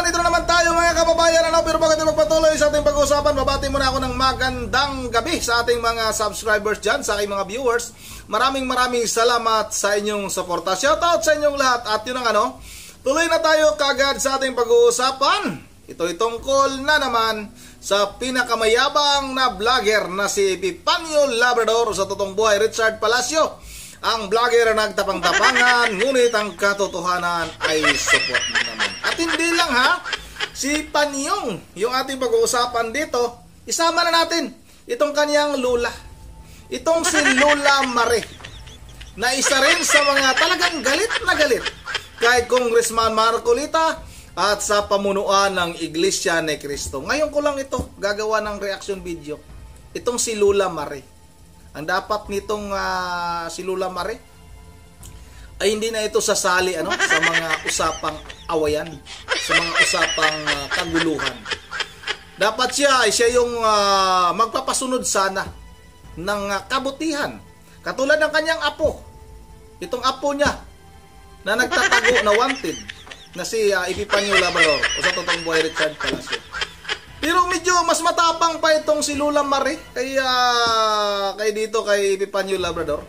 Ito na naman tayo mga kababayan. Pero bago tayo magpatuloy sa ating pag-uusapan, babati muna ako ng magandang gabi sa ating mga subscribers dyan, sa aking mga viewers. Maraming salamat sa inyong suporta. Shoutout sa inyong lahat. At yun ang tuloy na tayo kagad sa ating pag-uusapan. Ito'y tungkol na naman sa pinakamayabang na vlogger na si Epifanio Labrador, sa totoong buhay Richard Palacio. Ang vlogger na nagtapang-tapangan, ngunit ang katotohanan ay support naman. At hindi lang si Panyong, yung ating pag-uusapan dito, isama na natin itong kanyang lula. Itong si Lola Mare, na isa rin sa mga talagang galit na galit kay Congressman Marcolita at sa pamunuan ng Iglesia ni Cristo. Ngayon ko lang ito gagawa ng reaction video. Itong si Lola Mare. Ang dapat nitong si Lola Mare ay hindi na ito sasali sa mga usapang awayan, sa mga usapang kaguluhan. Dapat siya yung magpapasunod sana ng kabutihan. Katulad ng kanyang apo. Itong apo niya na nagtatago na wanted na si Epifanio Labrador, o sa totoong buhay Richard Palacio. Pero medyo mas matapang pa itong si Lola Mare kay Epifanio Labrador.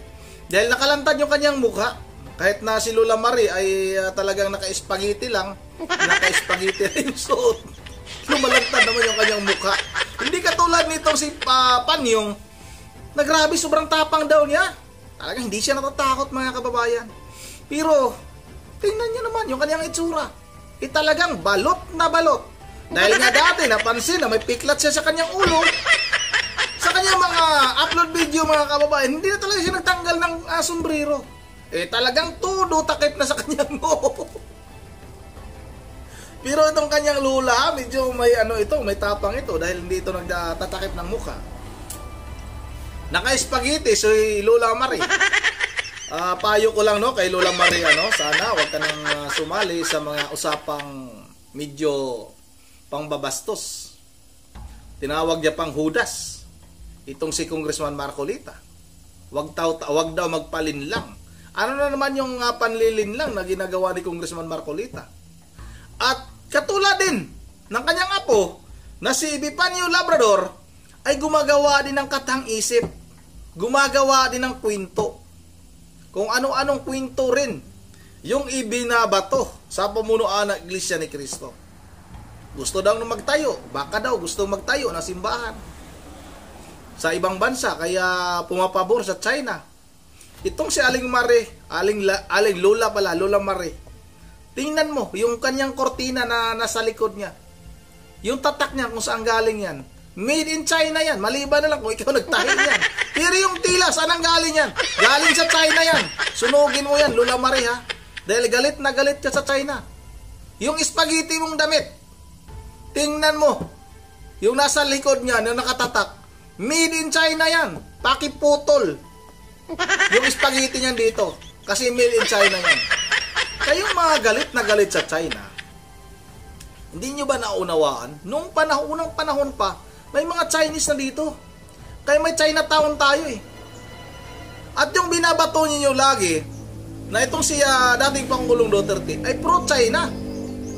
Dahil nakalantad yung kanyang mukha. Kahit na si Lola Mare ay talagang naka-spaghetti lang. Naka-spaghetti rin yung suot. Lumalantad naman yung kanyang mukha. Hindi katulad nitong si Panyong na grabe, sobrang tapang daw niya. Talagang hindi siya natatakot mga kababayan. Pero tingnan niyo naman yung kanyang itsura. Talagang balot na balot. Dahil nga dati napansin na may piklat siya sa kanyang ulo. Sa kanyang mga upload video mga kababayan, hindi na talaga siya nagtanggal ng sombrero. Talagang todo takip na sa kanyang mo. Pero itong kanyang lula, medyo may may tapang ito dahil hindi ito nagtatakip ng mukha. Naka-spaghetti si Lola Mare. Payo ko lang kay Lola Mare, sana wag ka nang sumali sa mga usapang medyo pangbabastos. Tinawag niya pang Judas itong si Congressman Marcolita. Wag daw magpalinlang. Ano na naman yung panlilinlang na ginagawa ni Congressman Marcolita? At katulad din ng kanyang apo na si Epifanio Labrador ay gumagawa din ng katang-isip. Gumagawa din ng kwento. Kung ano-anong kwento rin yung ibinabato sa pamunuan ng Iglesia ni Cristo. Gusto daw na magtayo, baka daw gusto magtayo ng simbahan sa ibang bansa, kaya pumapabor sa China. Itong si Aling Mare, Aling Lola Mare. Tingnan mo yung kanyang kortina na nasa likod niya. Yung tatak niya kung saan galing yan. Made in China yan. Maliban na lang kung ikaw nagtahi yan. Pero yung tila, saan ang galing yan? Galing sa China yan. Sunugin mo yan, Lola Mare Dahil galit na galit ka sa China. Yung spaghetti mong damit, tingnan mo. Yung nasa likod niya, yung nakatatak. Made in China yan. Pakiputol. Yung spaghetti niyan dito. Kasi made in China yan. Kayong mga galit na galit sa China, hindi nyo ba naunawaan? Nung unang panahon pa, may mga Chinese na dito. Kaya may Chinatown tayo At yung binabato niyo lagi, na itong si dating Pangulong Duterte, ay pro-China.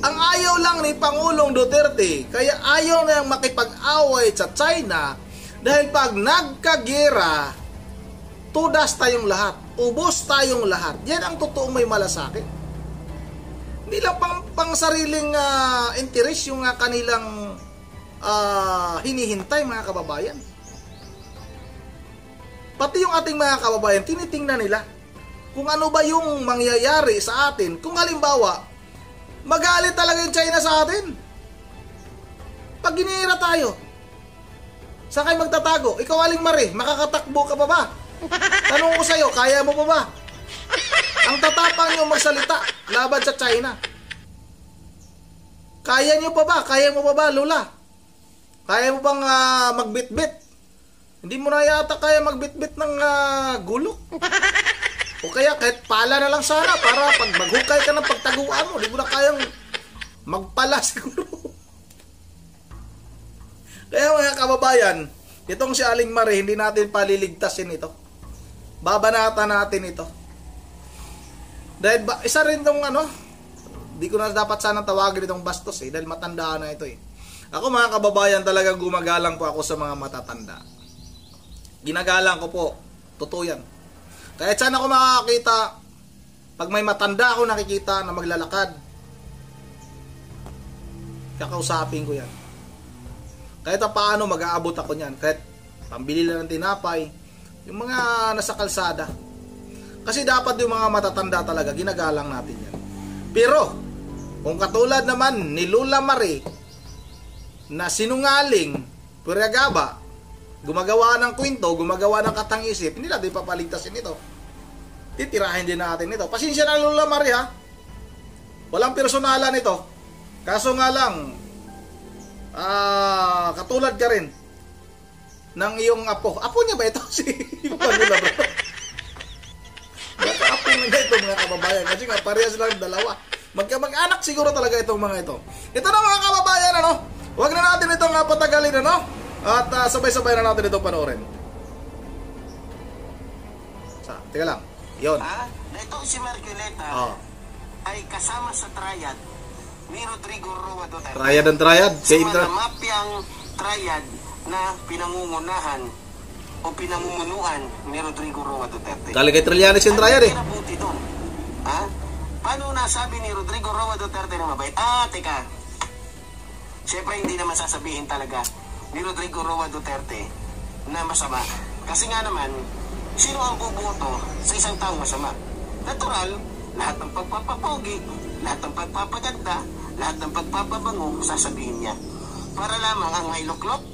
Ang ayaw lang ni Pangulong Duterte, kaya ayaw na yung makipag-away sa China, dahil pag nagkagera, tudas tayong lahat. Ubos tayong lahat. Yan ang totoong may malasakit. Hindi lang pang sariling interest yung kanilang hinihintay mga kababayan. Pati yung ating mga kababayan, tinitingnan nila kung ano ba yung mangyayari sa atin. Kung halimbawa, magalit talaga yung China sa atin. Pag ginihira tayo, saan kayo magtatago? Ikaw, Aling Mare, makakatakbo ka pa ba? Tanong ko sa'yo, kaya mo pa ba? Ang tatapang nyo magsalita laban sa China. Kaya nyo pa ba? Kaya mo pa ba, Lola? Kaya mo bang magbitbit? Hindi mo na yata kaya magbitbit ng gulok. O kaya kahit pala na lang sana para pag maghukay ka ng pagtaguan mo, hindi mo na kayang magpala siguro. Kaya mga kababayan, itong si Aling Mare, hindi natin paliligtasin ito. Babanatan natin ito. Dahil isa rin tong Di ko na dapat sana tawagin itong bastos dahil matanda na ito Ako mga kababayan, talaga gumagalang po ako sa mga matatanda. Ginagalang ko po. Totoo yan. Kahit saan ako makakakita, pag may matanda ako nakikita na maglalakad, kakausapin ko yan. Kahit paano mag-aabot ako niyan. Kahit pambili lang ng tinapay, yung mga nasa kalsada. Kasi dapat yung mga matatanda talaga, ginagalang natin yan. Pero, kung katulad naman ni Lola Marie, na sinungaling, puragaba, gumagawa ng kwento, gumagawa ng katang-isip, hindi natin papaligtasin ito. Titirahin din natin ito. Pasensya na Lola Marie ha. Walang personalan ito. Kaso nga lang, katulad ka rin ng iyong apo. Apo niya ba ito? Si Lola bro. Baka apo nga ito mga kababayan. Kasi nga parehas lang dalawa. Mag-anak siguro talaga itong mga ito. Ito na mga kababayan, ano? Huwag na natin itong patagalin, ano? At sabay-sabay na natin itong panoorin. Teka lang. Yun. Itong si Marcoleta ay kasama sa triad ni Rodrigo Roa Duterte. Triad and triad? Sa mga mafyang triad na pinangungunahan o pinamumunuan ni Rodrigo Roa Duterte. Kali kay Trillanes yung triad Paano nasabi ni Rodrigo Roa Duterte na mabait? Teka. Siyempre hindi naman sasabihin talaga ni Rodrigo Roa Duterte na masama. Kasi nga naman, sino ang buboto sa isang taong masama? Natural, lahat ng pagpapapogi, lahat ng pagpapaganda, lahat ng pagpapabango, sasabihin niya. Para lamang ang mailuklok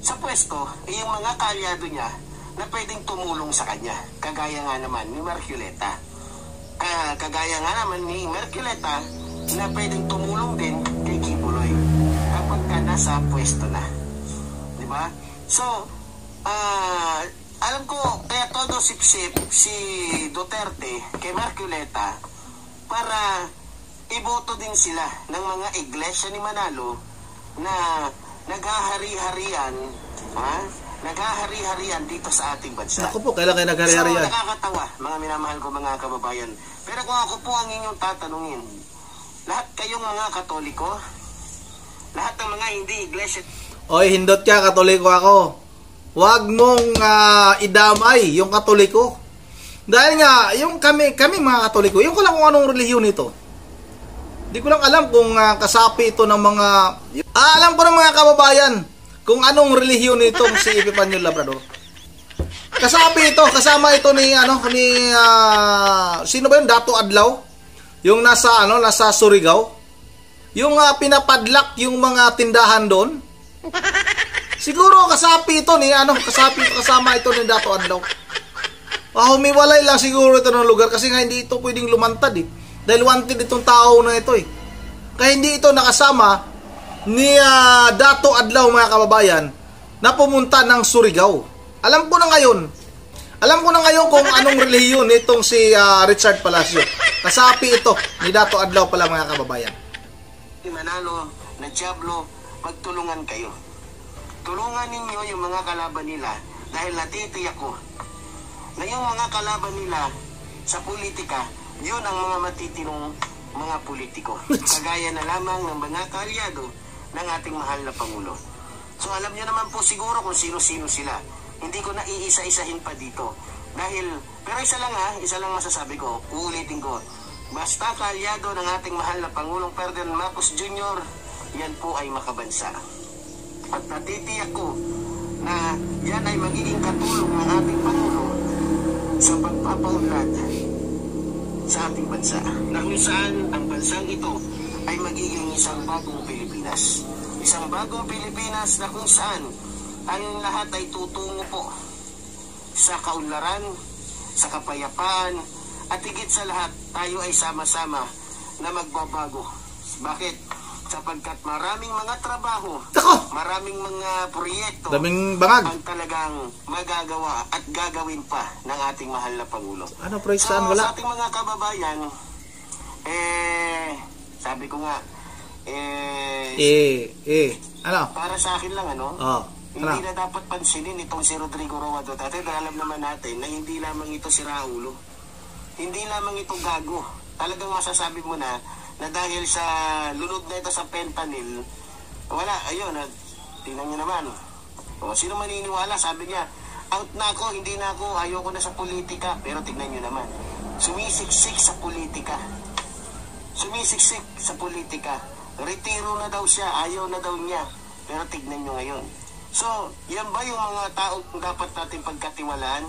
sa pwesto ay yung mga kaalyado niya na pwedeng tumulong sa kanya. Kagaya nga naman ni Marcoleta. Kagaya nga naman ni Marcoleta na pwedeng tumulong din kay Kibuloy kapag ka nasa pwesto na. Diba? So, alam ko, kaya todo sip-sip si Duterte kay Marcoleta para iboto din sila ng mga iglesia ni Manalo na naghahari-harian, naghahari-harian dito sa ating bansa. Ako po, kailan kayo naghahari-harian? So, nakakatawa, mga minamahal ko mga kababayan. Pero kung ako po ang inyong tatanungin, lahat kayong mga Katoliko, lahat ng mga hindi iglesia... Oy, hindot ka, Katoliko ako. Huwag mong idamay yung Katoliko. Dahil nga, yung kami mga Katoliko, yung ko lang kung anong relihiyon ito. Di ko lang alam kung kasapi ito ng mga... alam ko ng mga kababayan kung anong relihiyon nitong si Epifanio Labrador. Kasapi ito, kasama ito ni sino ba yun? Dato Adlaw? Yung nasa Surigao. Yung pinapadlak yung mga tindahan doon. Siguro kasapi ito kasama ito ni Dato Adlaw. Humiwalay lang siguro ito ng lugar kasi nga hindi ito pwedeng lumantad dahil wanted itong tao na ito Kaya hindi ito nakasama ni Dato Adlaw mga kababayan na pumunta ng Surigao. Alam ko na ngayon kung anong relihiyon nitong si Richard Palacio. Kasapi ito ni Dato Adlaw pala mga kababayan. Manalo na Diablo, magtulungan kayo. Tulungan ninyo yung mga kalaban nila dahil natitiyak ko na yung mga kalaban nila sa politika, yun ang mga matitinong mga politiko. Kagaya na lamang ng mga kaalyado ng ating mahal na Pangulo. So alam nyo naman po siguro kung sino-sino sila. Hindi ko na iisa-isahin pa dito. Pero isa lang masasabi ko, uulitin ko. Basta kaalyado ng ating mahal na Pangulong Ferdinand Marcos Jr., yan po ay makabansa. At natitiyak ko na yan ay magiging katulong ng ating Pangulo sa pagpapaunlad sa ating bansa. Na kung saan ang bansang ito ay magiging isang bagong Pilipinas. Isang bagong Pilipinas na kung saan tayong lahat ay tutungo po sa kaunlaran, sa kapayapaan, at higit sa lahat, tayo ay sama-sama na magbabago. Bakit? Sapagkat maraming mga trabaho, maraming mga proyekto ang talagang magagawa at gagawin pa ng ating mahal na Pangulo. Ano proyekto saan wala? Sa ating mga kababayan, sabi ko nga, ano? Para sa akin lang, hindi na dapat pansinin itong si Rodrigo Roa Duterte. Alam naman natin na hindi lamang ito si Raulo. Hindi lamang ito gago. Talagang masasabi mo na na dahil sa lunod na ito sa fentanyl, wala, ayun, tingnan nyo naman. O, sino maniniwala? Sabi niya, out na ako, hindi na ako, ayoko na sa politika. Pero tignan nyo naman, sumisiksik sa politika. Sumisiksik sa politika. Retiro na daw siya, ayaw na daw niya. Pero tignan nyo ngayon. So, yan ba yung mga taong dapat natin pagkatiwalaan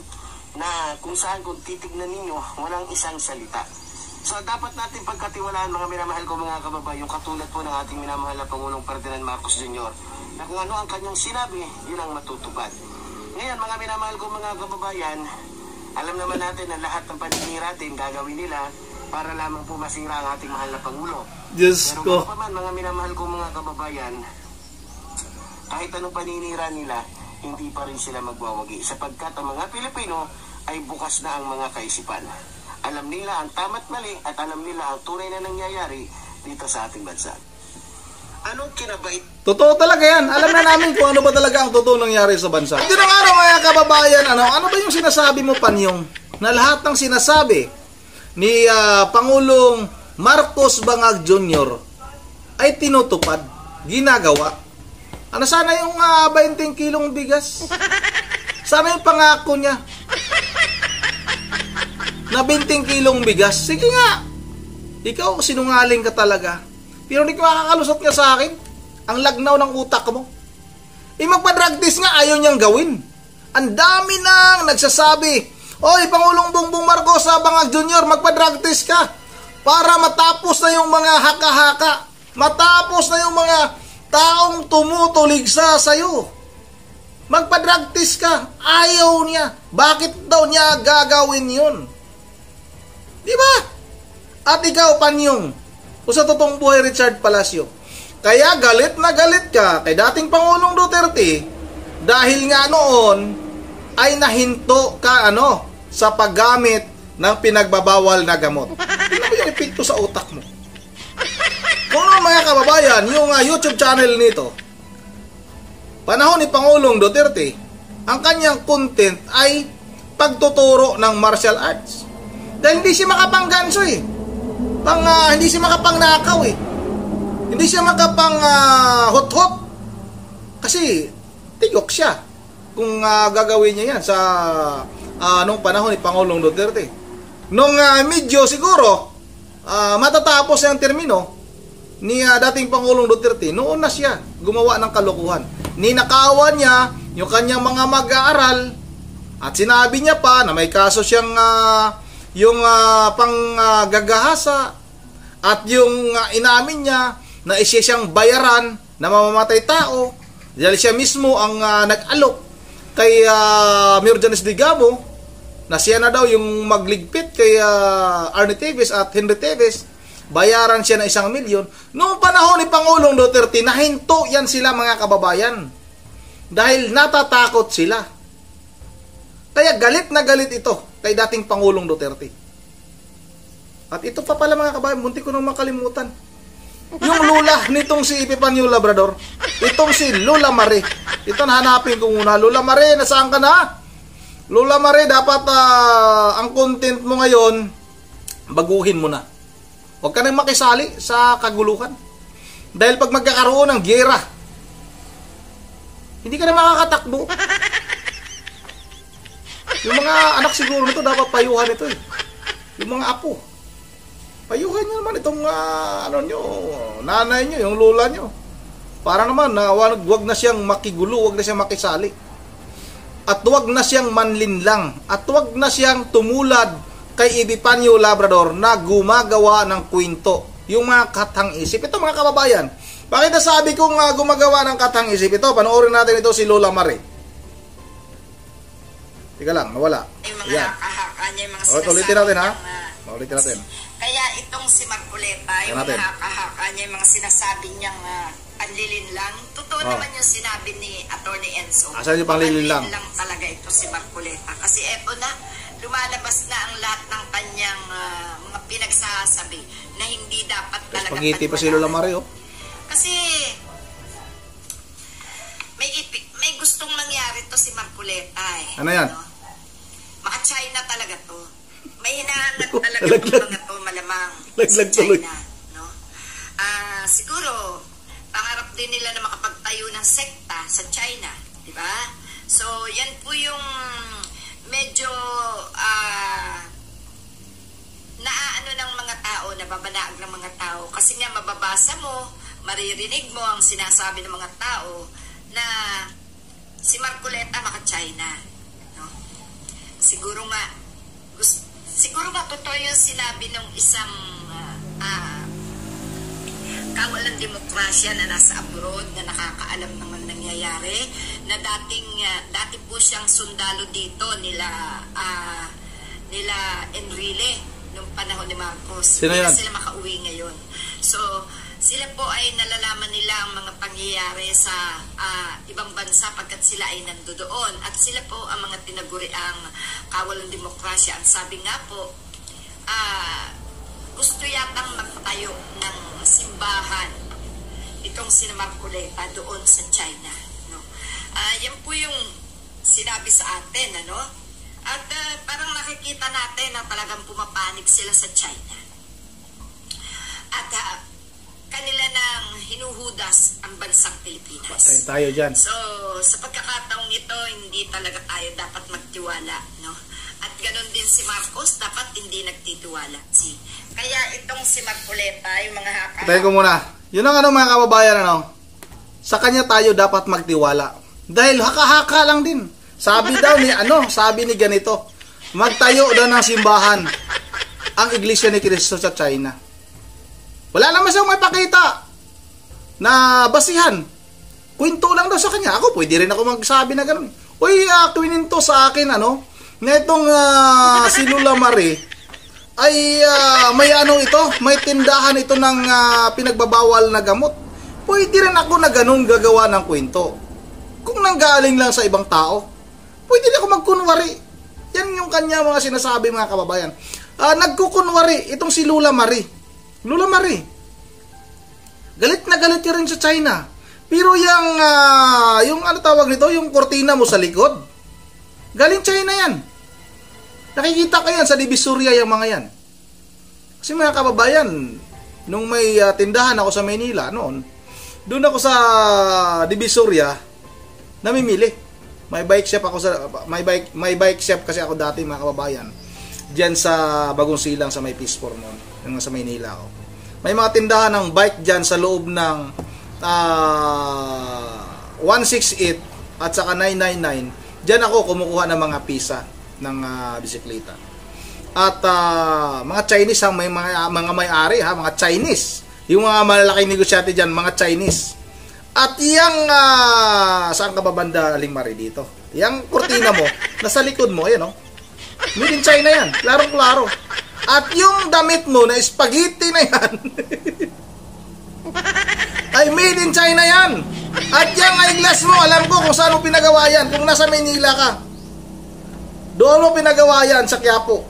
na kung saan kung titignan ninyo, walang isang salita. So, dapat natin pagkatiwalaan, mga minamahal ko mga kababayan, yung katulad po ng ating minamahal na Pangulong Ferdinand Marcos Jr. na kung ano ang kanyang sinabi, yun ang matutupad. Ngayon, mga minamahal ko mga kababayan, alam naman natin na lahat ng paninira natin gagawin nila para lamang po masira ang ating mahal na Pangulo. Diyos Pero ko. pa man, mga minamahal ko mga kababayan, kahit anong paninira nila, hindi pa rin sila magwawagi sapagkat ang mga Pilipino ay bukas na ang mga kaisipan. Alam nila ang tama't mali at alam nila ang tunay na nangyayari dito sa ating bansa. Anong kinabait? Totoo talaga yan. Alam na namin kung ano ba talaga ang totoo nangyari sa bansa. Hindi na nga mga kababayan, ano ba yung sinasabi mo, Panyong? Na lahat ng sinasabi ni Pangulong Marcos Bangag Jr. ay tinutupad, ginagawa. Ano sana yung 20 kilong bigas? Sana yung pangako niya na 20 kilong bigas. Sige nga, ikaw sinungaling ka talaga. Pero hindi ka makakalusot nga sa akin. Ang lagnaw ng utak mo. Magpa-drug test nga, ayaw niyang gawin. Ang dami nang nagsasabi, oy, Pangulong Bongbong Marcos Bangag Jr., magpa-drug test ka para matapos na yung mga haka-haka. Matapos na yung mga taong tumutulig sa sayo. Magpa-drug test ka. Ayaw niya. Bakit daw niya gagawin yun? Di ba? At ikaw, Panyong, o sa totoong buhay, Richard Palacio, kaya galit na galit ka kay dating Pangulong Duterte dahil nga noon ay nahinto ka sa paggamit ng pinagbabawal na gamot. Tingnan mo yung epekto sa utak mo. Kung mga kababayan, yung YouTube channel nito, panahon ni Pangulong Duterte, ang kanyang content ay pagtuturo ng martial arts. Dahil hindi siya makapangganso eh. Hindi siya makapangnakaw eh. Hindi siya makapang hot-hot. Kasi tigok siya kung gagawin niya yan sa nung panahon ni Pangulong Duterte. Nung medyo siguro matatapos ang termino ni dating Pangulong Duterte, noon na siya gumawa ng kalokohan. Ninakawan niya yung kanyang mga mag-aaral at sinabi niya pa na may kaso siyang yung panggagahasa at yung inamin niya na isa siyang bayaran na mamamatay tao dahil siya mismo ang nag-alok kay Mayor Janice Digamo na siya na daw yung magligpit kay Arnie Teves at Henry Teves. Bayaran siya ng 1 milyon. Noong panahon ni Pangulong Duterte, nahinto yan sila mga kababayan. Dahil natatakot sila. Kaya galit na galit ito kay dating Pangulong Duterte. At ito pa pala mga kababayan, muntik ko nang makalimutan. Yung lula nitong si Epifanio Labrador. Itong si Lola Mare. Ito nahanapin ko muna. Lola Mare, nasaan ka na? Lola Mare, dapat ang content mo ngayon, baguhin mo na. Huwag ka nang makisali sa kaguluhan. Dahil pag magkakaroon ng giyera, hindi ka na makakatakbo. Yung mga anak siguro nito, dapat payuhan ito eh. Yung mga apo. Payuhan nyo naman itong nanay nyo, yung lola nyo. Para naman, wag na siyang makigulo, wag na siyang makisali. At wag na siyang manlinlang. At wag na siyang tumulad kay Epifanio Labrador na gumagawa ng kwento, yung mga katang-isip. Ito mga kababayan, bakit nasabi kong gumagawa ng katang-isip ito? Panoorin natin ito si Lola Mare. Tika lang, nawala. Yung mga kahaka niya, yung mga sinasabi ulitin natin ha? Ulitin natin. Kaya itong si Marcoleta, yung mga kahaka niya, yung mga sinasabi niyang panlilin lang. Totoo naman yung sinabi ni Atty. Enzo. Asan yung panlilin lang? Panlilin lang talaga ito si Marcoleta. Kasi eto na, lumalabas na ang lahat ng kanyang mga pinagsasabi na hindi dapat talaga pag-iti pa si Lola Mare, oh. Kasi may gustong mangyari to si Marcoleta eh. Ano yan? Maka-China talaga to. May hinahanap talaga itong mga to malamang Laglag sa tuloy. China. No? siguro pangarap din nila na makapagtayo ng sekta sa China, di ba? So, yan po yung medyo naaano ng mga tao, nababanaag ng mga tao. Kasi nga mababasa mo, maririnig mo ang sinasabi ng mga tao na si Marcoleta maka-China. No? Siguro nga totoo yung sinabi ng isang kawalang demokrasya na nasa abroad na nakakaalam naman nangyayari na dati po siyang sundalo dito nila Enrile nung panahon ni Marcos. Sino yan? Sila makauwi ngayon. So sila po ay nalalaman nila ang mga pangyayari sa ibang bansa pagkat sila ay nandoon at sila po ang mga tinaguriang kawalang demokrasya. Ang sabi nga po, gusto yatang magtayo ng simbahan itong si Marcoleta doon sa China, no? Yan po yung sinabi sa atin, ano? At parang nakikita natin na talagang pumapanig sila sa China. At kanila nang hinuhudas ang bansang Pilipinas. Patay tayo dyan. So, sa pagkakataong ito, hindi talaga tayo dapat magtiwala, no? At ganun din si Marcos, dapat hindi nagtitiwala. Kaya itong si Marcoleta, yung mga haka... Tayo ko muna. Yun ang mga kababayan, sa kanya tayo dapat magtiwala. Dahil haka-haka lang din. Sabi daw ni, sabi ni ganito, magtayo daw ng simbahan ang Iglesia ni Cristo sa China. Wala naman siyang may pakita na basihan. Kwento lang daw sa kanya. Ako, pwede rin ako magsabi na gano'n. Uy, kininto sa akin, na itong si Lola Marie, ay may tindahan ito ng pinagbabawal na gamot. Pwede rin ako na ganun gagawa ng kwento. Kung nanggaling lang sa ibang tao, pwede rin ako magkunwari. Yan yung kanya mga sinasabi mga kababayan. Nagkukunwari itong si Lola Marie. Lola Marie, galit na galit rin sa China. Pero yung tawag nito, yung kortina mo sa likod, galing China yan. Nakikita ko yan sa Divisoria yung mga yan. Kasi mga kababayan, nung may tindahan ako sa Maynila noon, doon ako sa Divisoria namimili. May bike shop may bike shop kasi ako dati mga kababayan. Diyan sa Bagong Silang sa may Peace Corps noon, yung sa Maynila ako. May mga tindahan ng bike diyan sa loob ng 168 at saka 999. Diyan ako kumukuha ng mga pisa ng bisikleta. At mga Chinese ang may mga may-ari mga Chinese. Yung mga malalaking negosyante diyan, mga Chinese. At yang saan ka babanda Aling Marie dito? Yang kurtina mo nasa likod mo, ayan Made in China yan, klaro-klaro. At yung damit mo na spaghetti na yan ay made in China yan. At yung eyeglass mo, alam ko kung saan mo pinagawa yan. Kung nasa Maynila ka, doon mo pinagawa yan sa Quiapo.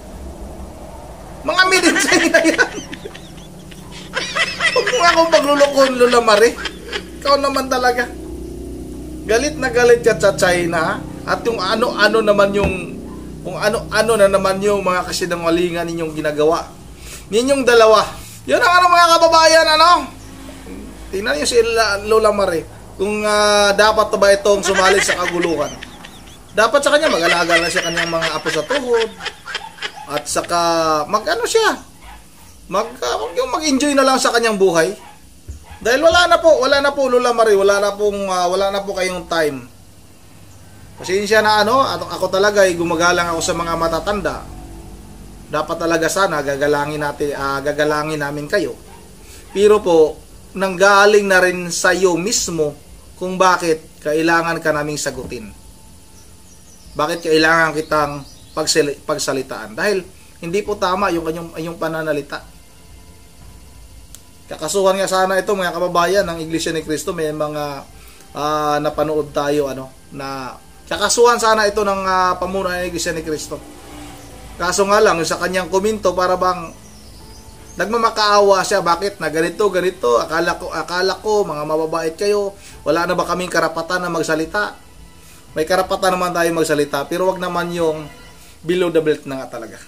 Mga made in China yan. Huwag mo akong paglulukon, Lola Marie. Ikaw naman talaga. Galit na galit ka sa China. At yung ano-ano naman yung kung ano-ano na naman yung mga kasinungalingan ninyong ginagawa. Ninyong dalawa. Yun ang mga kababayan, tingnan niyo si Lola Marie. Kung dapat ba itong sumali sa kaguluhan. Dapat sa kanya mag-alaga na siya kanyang mga apo sa tuhod. At saka mag-enjoy na lang sa kanyang buhay. Dahil wala na po Lola Marie, wala na po kayong time. Pasensya na ako talaga ay gumagalang ako sa mga matatanda. Dapat talaga sana gagalangin namin kayo. Pero po nanggaling na rin sa iyo mismo kung bakit kailangan ka naming sagutin. Bakit kailangan kitang pagsalitaan? Dahil hindi po tama yung pananalita. Kakasuhan nga sana ito mga kababayan ng Iglesia ni Cristo. May mga napanood tayo na kakasuhan sana ito ng pamunuan ng Iglesia ni Cristo. Kaso nga lang sa kanyang komento para bang nagmamakaawa siya. Bakit na ganito? Akala ko mga mababait kayo. Wala na ba kaming karapatan na magsalita? May karapatan naman tayo magsalita, pero wag naman yung below the belt na nga talaga.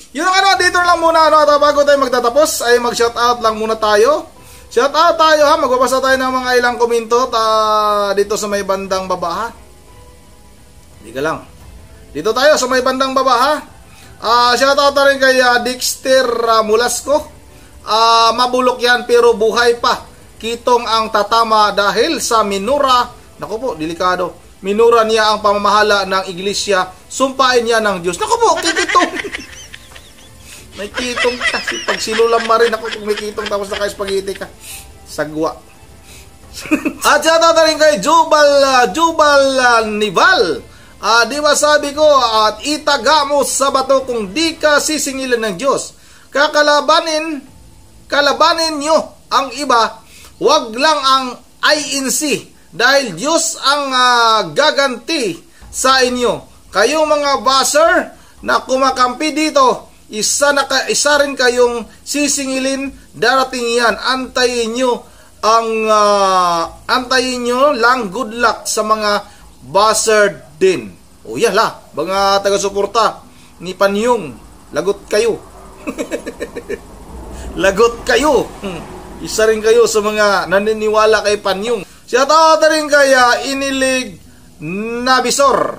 Yun dito lang muna bago tayo magtatapos ay mag-shoutout lang muna tayo Shout out tayo ha. Magbabasa tayo ng mga ilang komento dito sa may bandang baba ha. Hindi ka lang. Dito tayo sa may bandang baba ha. Shout out rin kay Dexter Mulasco. Mabulok yan pero buhay pa. Kitong ang tatama dahil sa minura. Naku po, delikado. Minura niya ang pamamahala ng iglesia. Sumpain niya ng Diyos. Naku po, kitong. May kitong kasi pag silulam ma rin ako kung may kitong tapos naka-spaghetti ka. Sagwa. At shout out rin kay Jubal Nival. Di ba sabi ko, at itaga mo sa bato kung di ka sisingilan ng Diyos. Kalabanin nyo ang iba, wag lang ang INC dahil Diyos ang gaganti sa inyo. Kayong mga buzzer na kumakampi dito, isa rin kayong sisingilin, darating yan. Antayin nyo lang, good luck sa mga buzzer din. O yan la, mga taga-suporta ni Panyong, lagot kayo. Lagot kayo. Isa rin kayo sa mga naniniwala kay Panyong. Shout out rin kay Inilig Nabisor.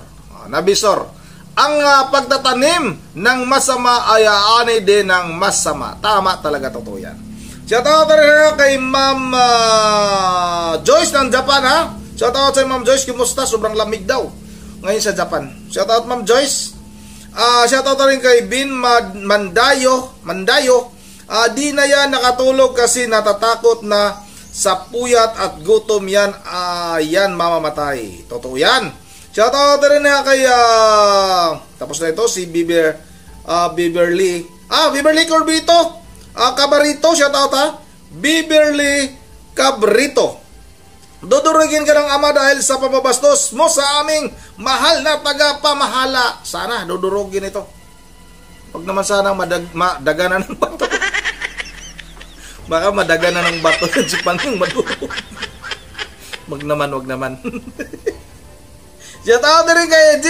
Ang pagtatanim ng masama ay aanay din ng masama. Tama talaga, totoo yan. Shout out rin kay Ma'am Joyce ng Japan ha. Shout out sa Ma'am Joyce, kumusta? Sobrang lamig daw ngayon sa Japan. Shout out Ma'am Joyce. Shout out rin kay Bin Mandayo. Di na yan nakatulog kasi natatakot na sa puyat at gutom yan. Yan mamamatay. Totoo yan. Shout out rin na kay tapos na ito si Beverly Corbito. Cabarito, shout out ha. Beverly Cabrito. Dudurugin ka ng Ama dahil sa pamabastos mo sa aming mahal na tagapamahala. Sana dudurugin ito. Huwag naman sana madaganan ng bato. Baka madaganan ng bato si Panyong madurog. Wag naman. Shout out rin kay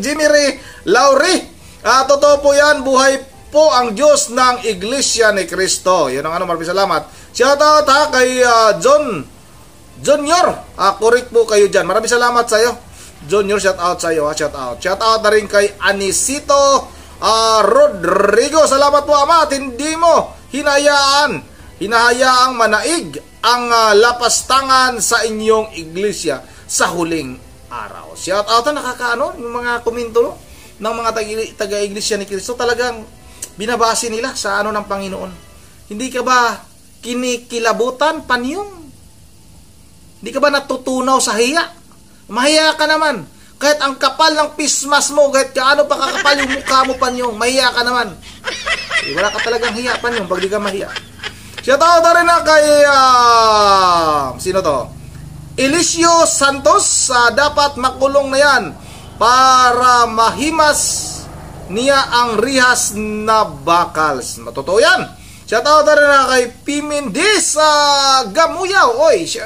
Jimmy Ray Lauri. Totoo po yan, buhay po ang Diyos ng Iglesia ni Cristo. Yan ang maraming salamat. Shout out ha kay Junior. Correct po kayo dyan. Maraming salamat sa iyo. Junior, shout out sa iyo. Shout out. Shout out na rin kay Anisito Rodrigo. Salamat po Ama at hindi mo hinahayaang manaig ang lapastangan sa inyong iglesia sa huling araw. Shout out na nakakaano yung mga komento no? Ng mga taga-iglesia ni Cristo. Talagang binabase nila sa ano ng Panginoon. Hindi ka ba kinikilabutan, Panyong? Hindi ka ba natutunaw sa hiya? Mahiya ka naman. Kahit ang kapal ng pismas mo, kahit kaano pa kakapal yung mukha mo, Panyong, mahiya ka naman. Wala ka talagang hiya, Panyong, pag di ka mahiya. Shout out na rin na kay sino to? Elisio Santos. Dapat makulong na yan para mahimas niya ang rihas na bakals. Matotoo yan. Shout out na rin na kay Pimindis Gamuyaw. Oy, si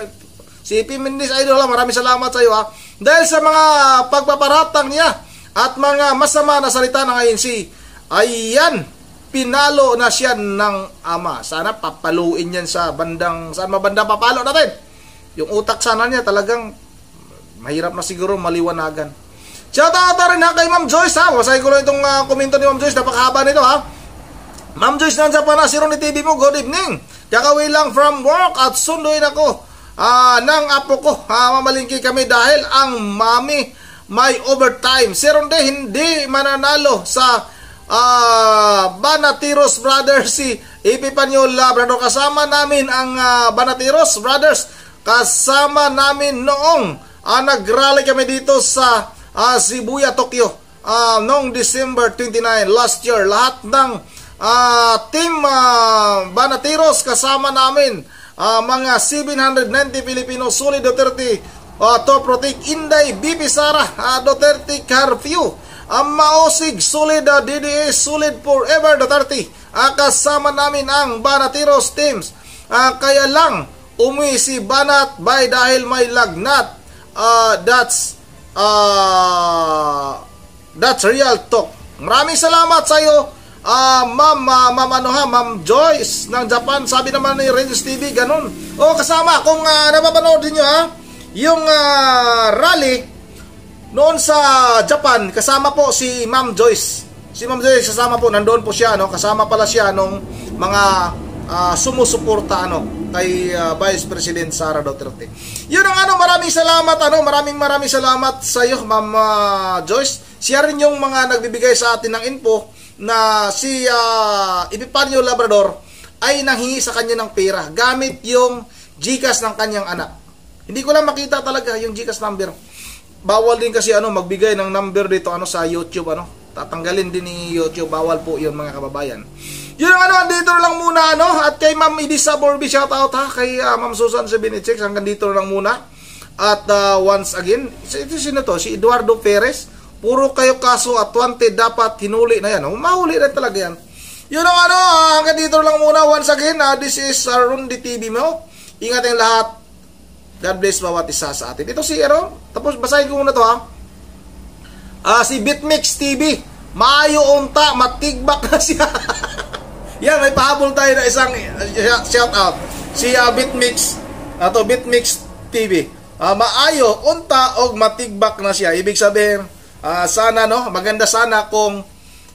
Pimindis Idol, maraming salamat sa iyo ha. Dahil sa mga pagpaparatang niya at mga masama na salita ng INC, ayan, pinalo na siya ng Ama. Sana papaluin yan sa bandang, saan mabanda papalo natin? Yung utak sana niya talagang mahirap na siguro maliwanagan. Shout out na rin ha kay Ma'am Joyce ha. Basahin ko lang itong komento ni Ma'am Joyce. Napakahaba nito ha. Ma'am Joyce, nandiyan pa na si Ronnie TV mo. Good evening. Kakawin lang from work at sunduin ako ng apo ko. Mamalingki kami dahil ang mami may overtime. Si Ronde hindi mananalo sa Banatiros Brothers. Si Epipanyo Labrador. Kasama namin ang Banatiros Brothers. Kasama namin noong nag-rally kami dito sa Shibuya, Tokyo noong December 29 last year. Lahat ng team Banatiros kasama namin, mga 790 Filipino, Solid Duterte, Top Protic, Inday, BP Sara, Duterte Curfew, Maosig, Solid DDA, Solid Forever Duterte. Kasama namin ang Banatiros teams. Kaya lang umuwi si Banat by dahil may lagnat. That's real talk. Maraming salamat sa iyo, Ma'am Joyce ng Japan, sabi naman ni Radios TV, ganun. Kasama, kung napapanood niyo yung rally noon sa Japan, kasama po si Ma'am Joyce. Si Ma'am Joyce kasama po, nandoon po siya, kasama pala siya nung mga sumusuporta kay Vice President Sara Duterte. Yun ang maraming salamat, maraming salamat sa iyo, Ma'am Joyce. Siya rin yung mga nagbibigay sa atin ng info na si Epifanio Labrador ay nanghingi sa kanya ng pera gamit yung GCash ng kanyang anak. Hindi ko lang makita talaga yung GCash number. Bawal din kasi magbigay ng number dito sa YouTube tatanggalin din ni YouTube, bawal po yun mga kababayan. Yun ang dito lang muna at kay Ma'am Edisa Borby, shout out kay Ma'am Susan 76, hanggang dito lang muna. At once again, sino to? Si Eduardo Perez. Puro kayo kaso at wanted, dapat hinuli na yan. Mahuli na talaga yan. Yun ang hanggang dito lang muna. Once again, this is Rundi TV mo. Ingat yung lahat. God bless bawat isa sa atin. Ito si tapos basahin ko muna to si Bitmix TV. Maayo unta, matigbak na siya. Yan, may pahabol tayo na isang shout out. Si Bitmix, Bitmix TV. Maayo unta og matigbak na siya. Ibig sabihin, sana maganda sana kung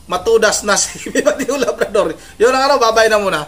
matudas na si Epifanio Labrador. Yun ang babay na muna.